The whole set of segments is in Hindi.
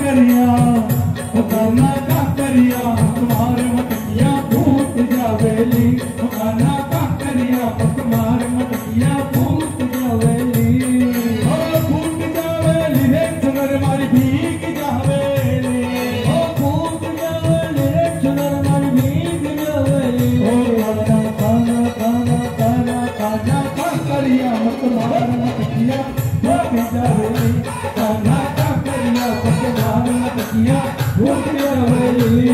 करिया गाना का करिया तुम्हार मटकिया भूत जावेली गाना का करिया तुम्हार मटकिया भूत जावेली ओ भूत जावेली रे सुनर मारी भीग जावेली ओ भूत जावेली रे सुनर मारी भीग जावेली ओ गाना गाना गाना गाना गाना का करिया तुम्हार मटकिया भूत जावेली गाना का करिया तुम्हार मटकिया भूत जावेली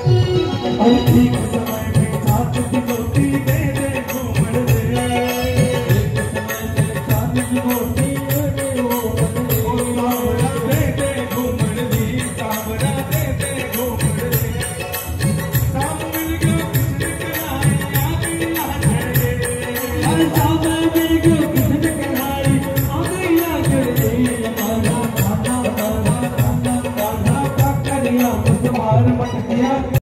ठीक समय में साथ की गोटी दे दे घूमड़ दे एक समय में साथ की गोटी दे दे घूमड़ दी सावरा दे दे घूमड़ दे साम मिल गयो किसने कराई आगे ना छड़े साम मिल गयो किसने कराई आगे ना छड़े गाना गाना गाना गाना गाना का करिया तुम्हार मटकिया